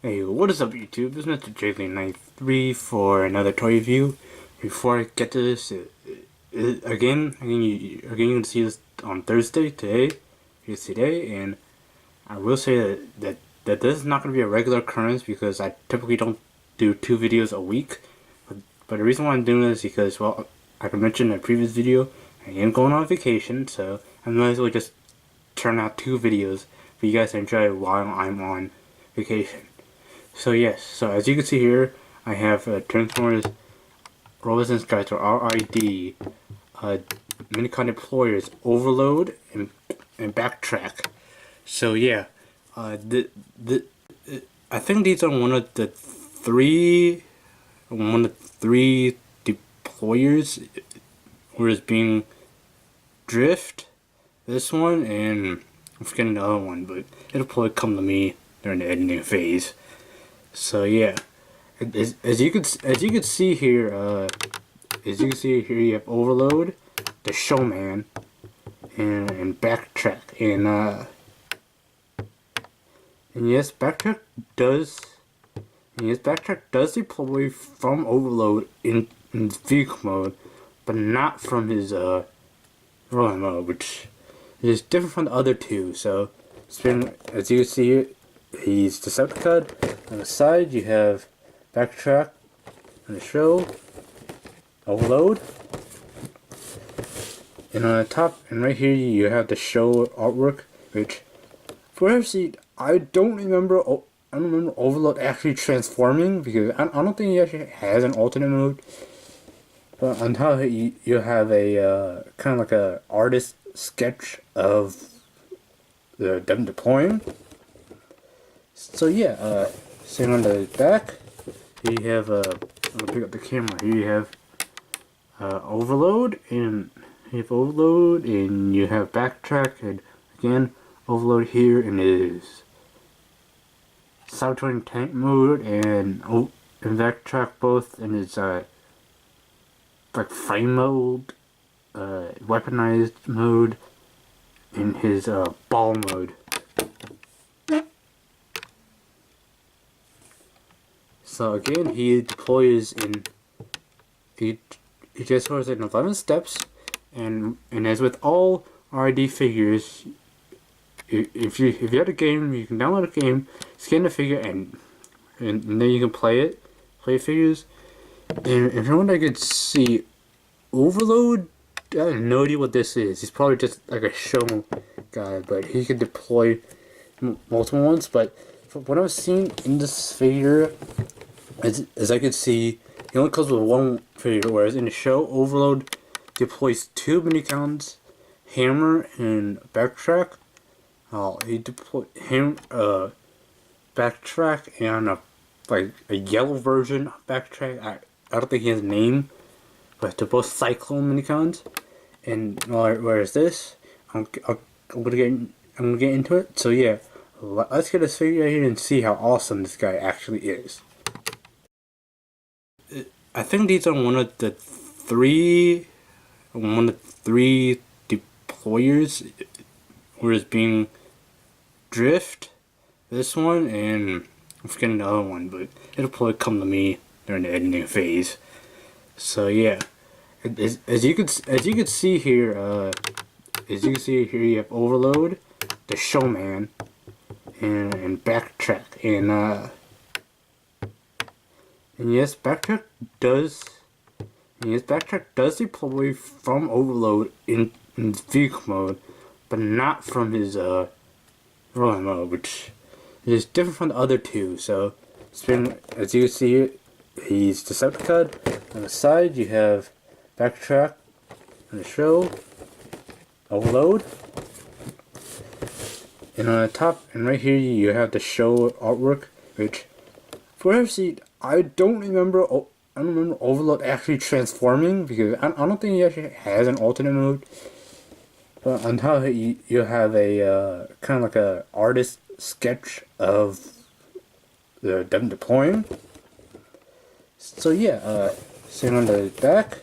Hey, what is up YouTube? This is Mr. J93 for another toy review. Before I get to this, again, you can see this on Thursday, today, and I will say that this is not going to be a regular occurrence because I typically don't do 2 videos a week. But the reason why I'm doing this is because, well, like I mentioned in a previous video, I am going on vacation, so I might as well just turn out 2 videos for you guys to enjoy while I'm on vacation. So yes, so as you can see here, I have Transformers Robots Strikes, or RiD, Minicon Deployers, Overload, and Backtrack. So yeah, I think these are one of the three deployers, whereas being Drift, this one, and I'm forgetting the other one, but it'll probably come to me during the editing phase. So yeah, as you can see here, you have Overload, the Showman, and Backtrack, and yes, Backtrack does deploy from Overload in vehicle mode, but not from his rolling mode, which is different from the other two. So, as you can see here, he's Decepticon. On the side, you have Backtrack on the show, Overload, and on the top and right here you have the show artwork, which for FC I don't remember Overload actually transforming, because I don't think he actually has an alternate mode. But on top you have a kind of like a artist sketch of them deploying. So yeah, sitting on the back, you have I'm gonna pick up the camera. Here you have Overload, and you have Backtrack, and again Overload here in his Saboteur tank mode, and Backtrack both in his like frame mode, weaponized mode, in his ball mode. So again, he deploys in he transfers in 11 steps, and as with all RiD figures, if you have a game, you can download a game, scan the figure, and then you can play figures. And if you want to could see Overload, I have no idea what this is. He's probably just like a show guy, but he can deploy multiple ones. But from what I've seen in this figure, as I could see, he only comes with one figure, whereas in the show, Overload deploys 2 Minicons, Hammer and Backtrack. He deployed Backtrack and like a yellow version of Backtrack. I don't think he has a name, but they're both Cyclone Minicons. And whereas this, I'm gonna get into it. So yeah, let's get this figure right here and see how awesome this guy actually is. I think these are one of the three deployers, whereas being Drift, this one, and I'm forgetting the other one, but it'll probably come to me during the editing phase. So yeah, as you can see here, you have Overload, the Showman, and Backtrack, and yes, Backtrack does deploy from Overload in vehicle mode, but not from his rolling mode, which is different from the other two. So, as you can see here, he's Decepticon. On the side, you have Backtrack on the show, Overload, and on the top and right here you have the show artwork, which for FC I don't remember Overload actually transforming, because I don't think he actually has an alternate mode. But on top you have a kind of like a artist sketch of them deploying. So yeah, sitting on the back,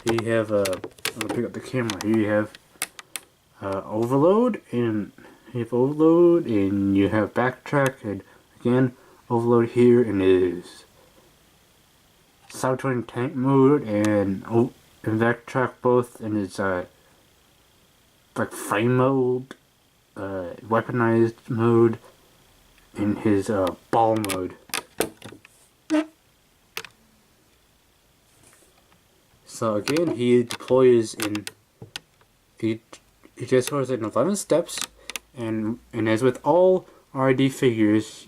you have I'm gonna pick up the camera. Here you have Overload, and you have Backtrack, and again Overload here in his Sabotaging Tank mode, and Backtrack both in his like frame mode, weaponized mode, in his ball mode. So again, he deploys in he transfers in 11 steps, and as with all RiD figures,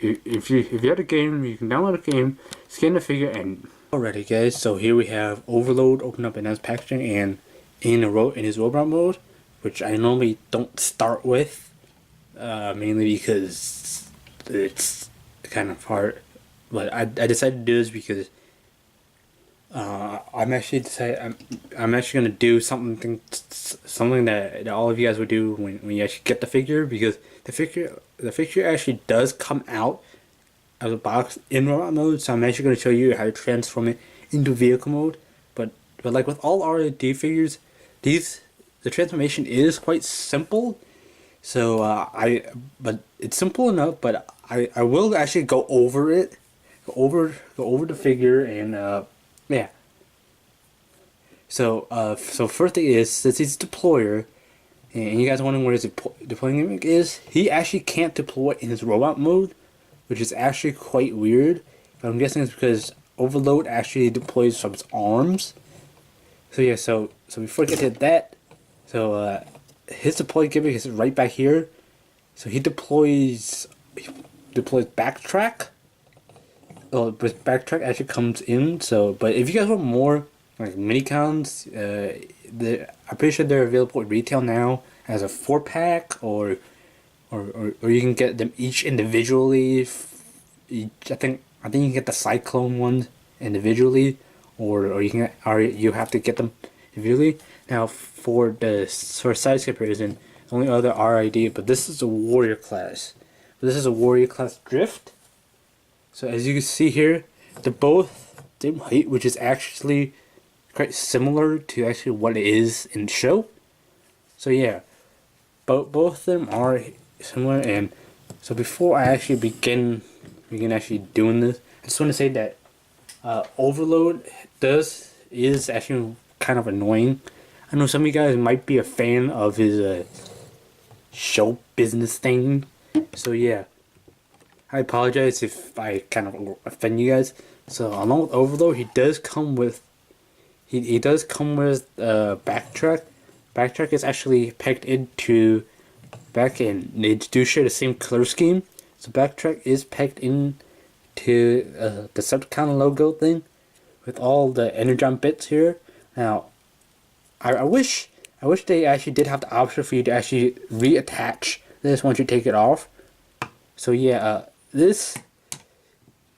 if you have a game, you can download a game, scan the figure, and alrighty guys. So here we have Overload open up in his packaging and in his robot mode, which I normally don't start with, mainly because it's kind of hard. But I decided to do this because I'm actually gonna do something that all of you guys would do when you actually get the figure, because the figure actually does come out of the box in robot mode. So I'm actually gonna show you how to transform it into vehicle mode. But like with all RiD figures, the transformation is quite simple. So but it's simple enough. But I will actually go over it, go over the figure, and yeah. So first thing is, since he's a deployer, and you guys are wondering what his deploying gimmick is, he actually can't deploy in his robot mode, which is actually quite weird. But I'm guessing it's because Overload actually deploys from his arms. So yeah, so before I get to that, so his deploy gimmick is right back here. So he deploys Backtrack. Well, but Backtrack actually comes in. So, but if you guys want more like Minicons, I'm pretty sure they're available at retail now as a 4-pack, or you can get them each individually. I think you can get the Cyclone ones individually, or you have to get them individually. Now for size comparison, the only other RiD, but this is a warrior class. This is a warrior class drift. So as you can see here, they're both same height, which is actually quite similar to actually what it is in the show. So yeah, both of them are similar. And so before I actually begin actually doing this, I just want to say that Overload is actually kind of annoying. I know some of you guys might be a fan of his show business thing. So yeah, I apologize if I kind of offend you guys. So along with Overload, he does come with Backtrack. Backtrack is actually pegged into and they do share the same color scheme. So Backtrack is pegged into the Decepticon logo thing with all the Energon bits here. Now, I wish they actually did have the option for you to actually reattach this once you take it off. So yeah, this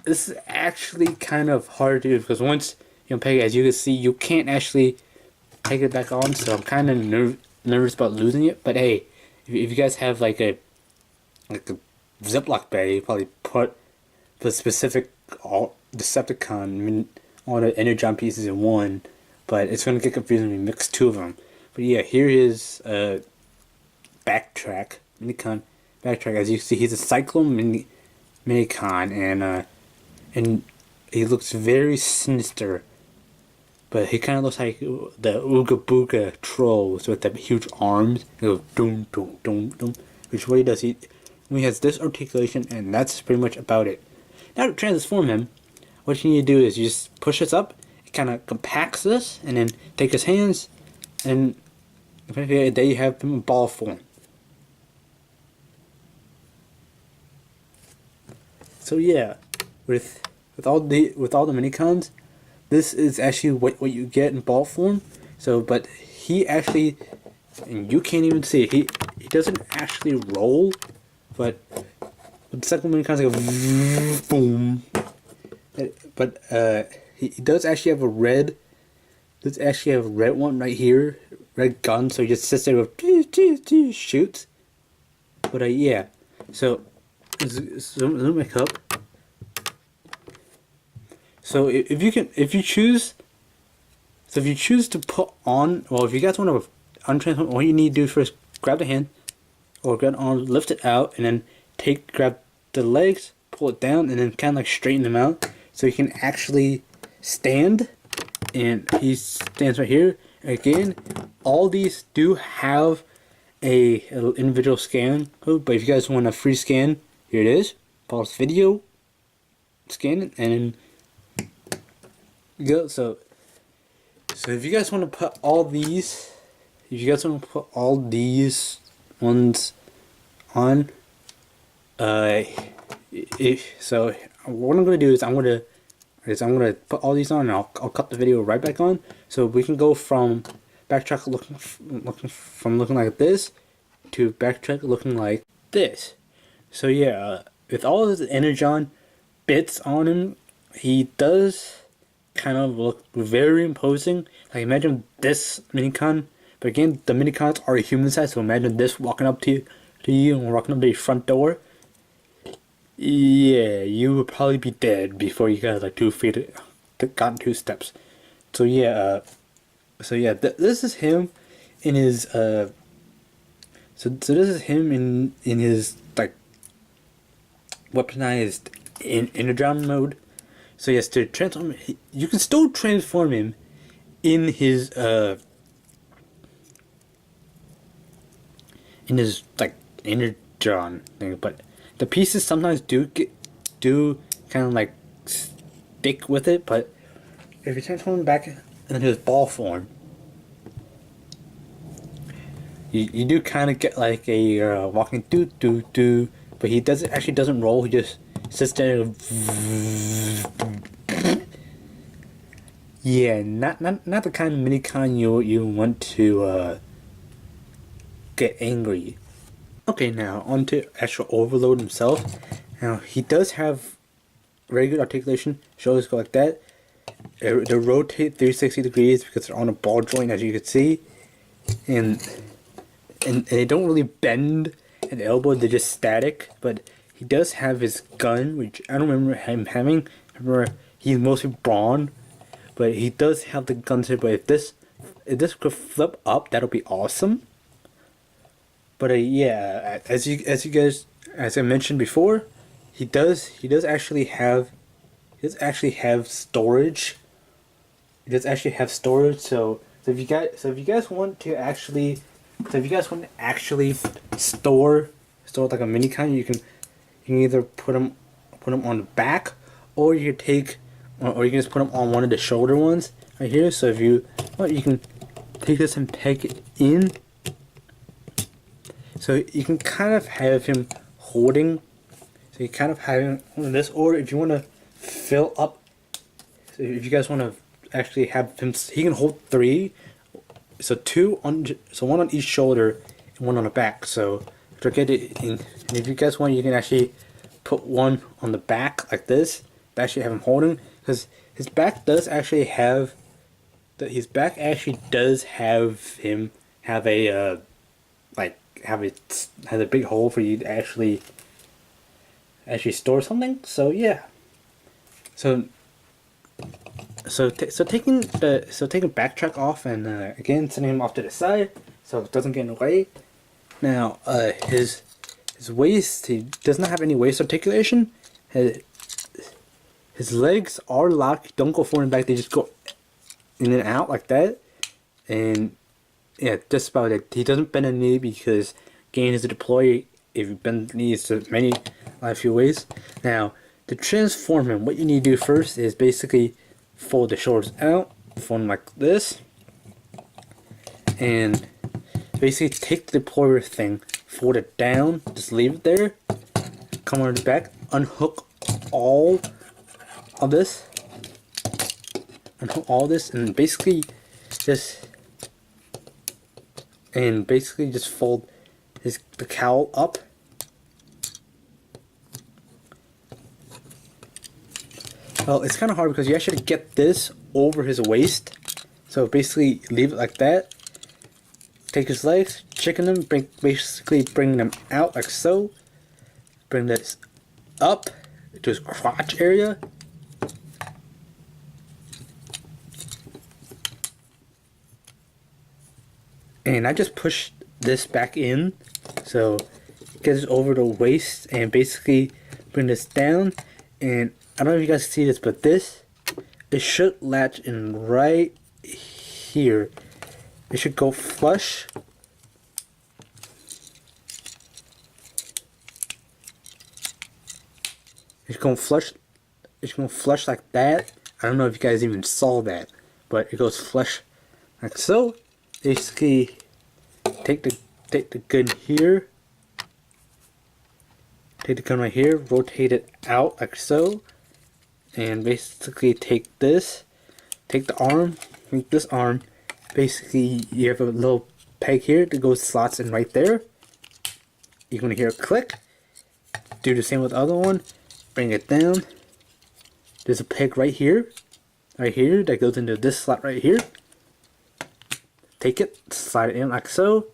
is actually kind of hard to do, because once you peg it, as you can see, you can't actually take it back on. So I'm kind of nervous about losing it. But hey, if you guys have like a Ziploc bag, you probably put the specific Decepticon, all the Energon pieces in one. But it's gonna get confusing when you mix two of them. But yeah, here is Backtrack, Minicon Backtrack. As you see, he's a Cyclone Minicon, and he looks very sinister. But he kind of looks like the Ooga Booga trolls with the huge arms. He goes doom doom doom doom. Which what he does, he has this articulation, and that's pretty much about it. Now to transform him, what you need to do is you just push this up. It kind of compacts this, and then take his hands, and there you have him in ball form. So yeah, with all the Minicons, this is actually what you get in ball form. So, but he actually, and you can't even see it, he doesn't actually roll, but the second Minicons like boom. But he does actually have a red. Does actually have a red one right here, red gun. So he just sits there with shoots. But yeah, so zoom back up. So if you choose to put on, well, if you guys want to untransform, all you need to do is first grab the hand, or grab the arm, lift it out, and then grab the legs, pull it down and then kind of like straighten him out so he can actually stand. And he stands right here. Again, all these do have a individual scan code, but if you guys want a free scan, here it is. Pause video, scan it, and then go. So if you guys want to put all these, ones on, so what I'm gonna do is I'm gonna put all these on, and I'll cut the video right back on, so we can go from Backtrack looking like this to Backtrack looking like this. So yeah, with all of the Energon bits on him, he does kind of look very imposing. Like imagine this Minicon, but again, the Minicons are human size, so imagine this walking up to you and walking up to your front door. Yeah, you would probably be dead before you got like 2 feet, gotten 2 steps. So yeah, this is him in his so this is him in his like weaponized Energon mode. So yes, to transform, you can still transform him in his like Energon thing, but the pieces sometimes do kind of like stick with it. But if you transform him back into his ball form, you do kind of get like a walking do, but he doesn't roll. He just sits there. Yeah, not the kind of Minicon you want to get angry. Okay, now on to actual Overload himself. Now he does have very good articulation. Shoulders go like that. They rotate 360 degrees because they're on a ball joint, as you can see, and they don't really bend at the elbow. They're just static. But he does have his gun, which I don't remember him having. I remember he's mostly brawn, but he does have the gun here. But if this could flip up, that'll be awesome. But yeah, as I mentioned before, he does actually have storage. He does actually have storage. So if you guys want to actually store like a Minicon, you can either put them on the back, or you can just put them on one of the shoulder ones right here. So if you can take this and peg it in. So you can kind of have him holding. So you kind of have him on this, or if you want to fill up. So if you guys want to actually have him, he can hold 3. So 1 on each shoulder and 1 on the back. So forget it. And if you guys want, you can actually put 1 on the back like this. To actually have him holding, because his back does actually have. His back actually does have him have a has a big hole for you to actually store something. So yeah. So taking Backtrack off and again sending him off to the side so it doesn't get in the way. Now his waist, he does not have any waist articulation. His legs are locked. Don't go forward and back. They just go in and out like that. And yeah, just about it. He doesn't bend a knee because gain is a deploy. If you bend the knees to a few ways. Now to transform him, what you need to do first is basically fold the shoulders out, fold them like this, and basically take the deployer thing, fold it down, just leave it there, come on the back, unhook all of this, and basically just fold the cowl up. Well, it's kind of hard because you actually get this over his waist. So basically leave it like that. Take his legs, chicken them, basically bring them out like so. Bring this up to his crotch area. And I just push this back in. So it gets over the waist and basically bring this down, and I don't know if you guys see this, but this, it should latch in right here. It should go flush. It's going to flush like that. I don't know if you guys even saw that, but it goes flush like so. Basically, take the gun here. Take the gun right here, rotate it out like so, and basically take this, take the arm, make this arm. Basically, you have a little peg here that goes slots in right there. You're gonna hear a click. Do the same with the other one. Bring it down. There's a peg right here that goes into this slot right here. Take it, slide it in like so,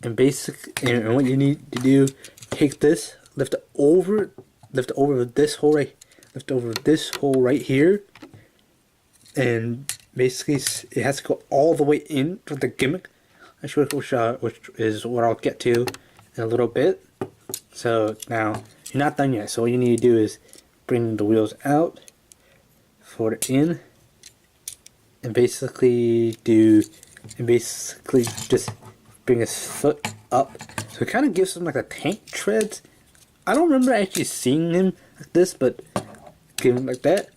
and and what you need to do, take this, lift it over this hole right here, and basically it has to go all the way in for the gimmick, which is what I'll get to in a little bit. So now you're not done yet. So what you need to do is bring the wheels out, fold it in, and basically just bring his foot up. So it kind of gives him like a tank treads. I don't remember actually seeing him like this, but give him like that.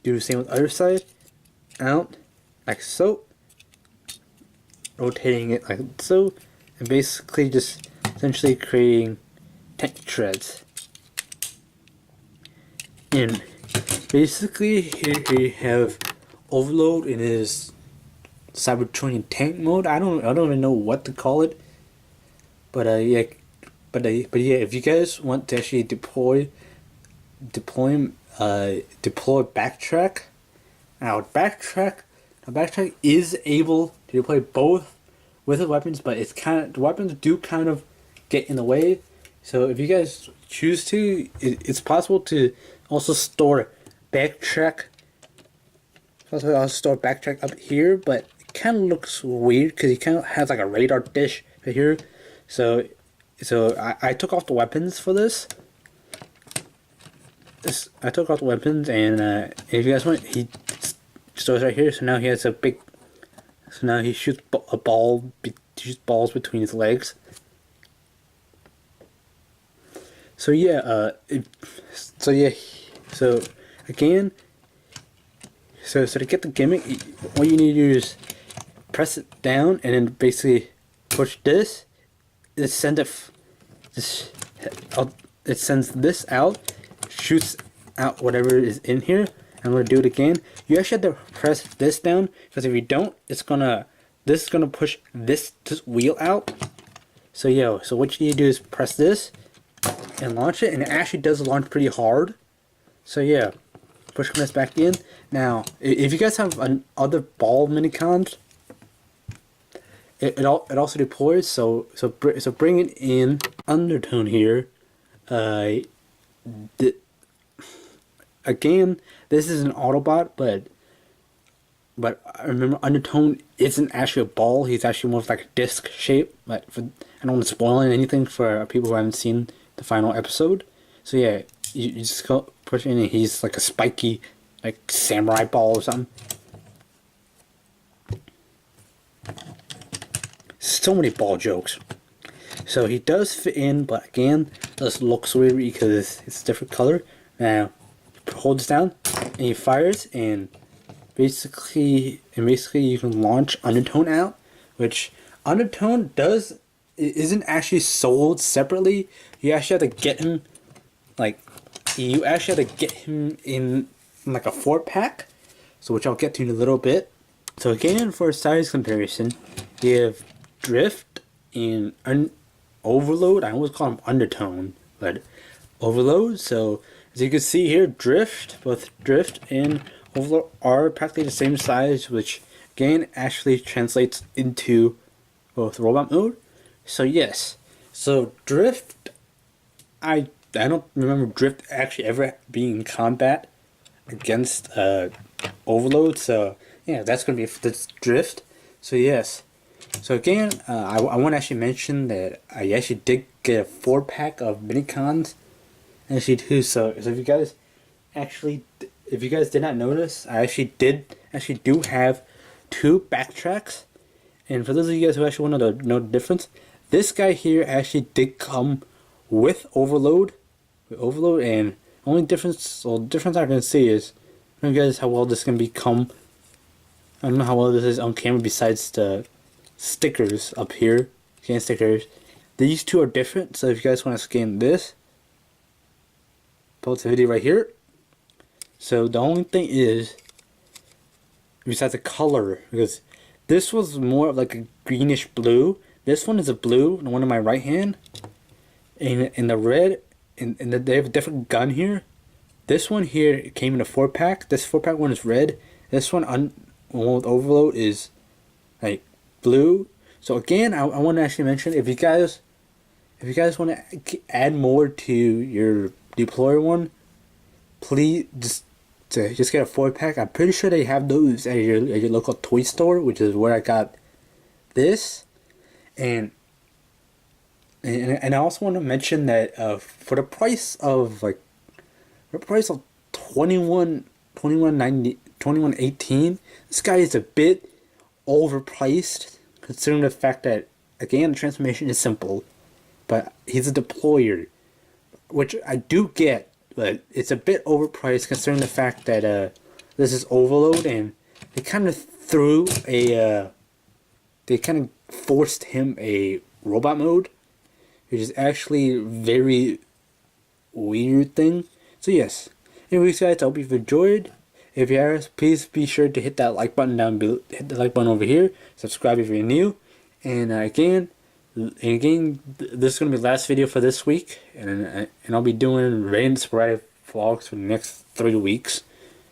Do the same with the other side. Out, like so. Rotating it like so. And basically just essentially creating tank treads. And basically here we have Overload in his Cybertronian tank mode. I don't even know what to call it. But yeah, if you guys want to actually deploy Backtrack, now Backtrack is able to deploy both with the weapons, but the weapons do kind of get in the way. So if you guys choose to, it's possible to also store Backtrack. I'll store Backtrack up here, but it kind of looks weird because he kind of has like a radar dish right here. So I took off the weapons for this. I took off the weapons, and if you guys want, he stores right here. So now he has a big. So now he shoots balls between his legs. So yeah, so again, so to get the gimmick, what you need to do is press it down, and then basically push this. It sends this out, shoots out whatever is in here. I'm gonna do it again. You actually have to press this down, because if you don't, this is gonna push this wheel out. So yeah, so what you need to do is press this and launch it, and it actually does launch pretty hard. So yeah, push this back in. Now, if you guys have other ball minicons, it also deploys. So bring it in Undertone here. Again, this is an Autobot, but I remember Undertone isn't actually a ball. He's actually more of like a disc shape. But I don't want to spoil anything for people who haven't seen the final episode. So yeah, you just go push in, and he's like a spiky, like samurai ball or something. So many ball jokes. So he does fit in, but again, this looks weird because it's a different color. Now, hold this down, and he fires, and basically you can launch Undertone out, which Undertone isn't actually sold separately. You actually have to get him, in like a 4-pack, so which I'll get to in a little bit. So again, for a size comparison, you have Drift and Overload. I always call him Undertone, but Overload. So as you can see here, both Drift and Overload are practically the same size, which again actually translates into both robot mode. So yes, so Drift, I don't remember Drift actually ever being in combat against Overload. So yeah, that's gonna be this Drift. So yes. So again, I want to actually mention that I actually did get a 4-pack of Minicons, actually two. So if you guys did not notice, I actually do have two backtracks. And for those of you guys who actually want to know the difference, this guy here actually did come with overload, and only difference I can see is, I don't know guys how well this can become. I don't know how well this is on camera besides the stickers up here, scan stickers. These two are different, so if you guys want to scan this, post the video right here. So the only thing is, besides the color, because this was more of like a greenish blue. This one is a blue, the one in my right hand. And the red, and they have a different gun here. This one here came in a 4-pack. This 4-pack one is red. This one with overload is like blue. So again, I want to actually mention, if you guys want to add more to your deployer one, please just get a 4-pack. I'm pretty sure they have those at your local toy store, which is where I got this. And I also want to mention that for the price of $21.18, this guy is a bit overpriced, considering the fact that, again, the transformation is simple, but he's a deployer, which I do get, but it's a bit overpriced considering the fact that this is overload, and they kind of forced him a robot mode, which is actually a very weird thing. So yes, anyways guys, I hope you've enjoyed. If you have, please be sure to hit that like button down below, hit the like button over here, subscribe if you're new, and again, this is going to be the last video for this week, and I'll be doing random sporadic vlogs for the next 3 weeks.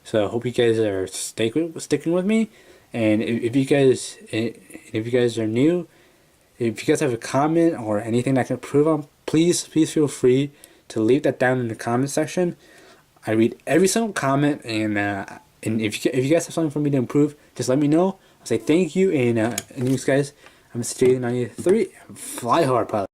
So I hope you guys are sticking with me. And if you guys are new, if you guys have a comment or anything that I can improve on, please feel free to leave that down in the comment section. I read every single comment, and if you guys have something for me to improve, just let me know. I'll say thank you, and you guys, I'm Mr. J93. Fly hard, pilot.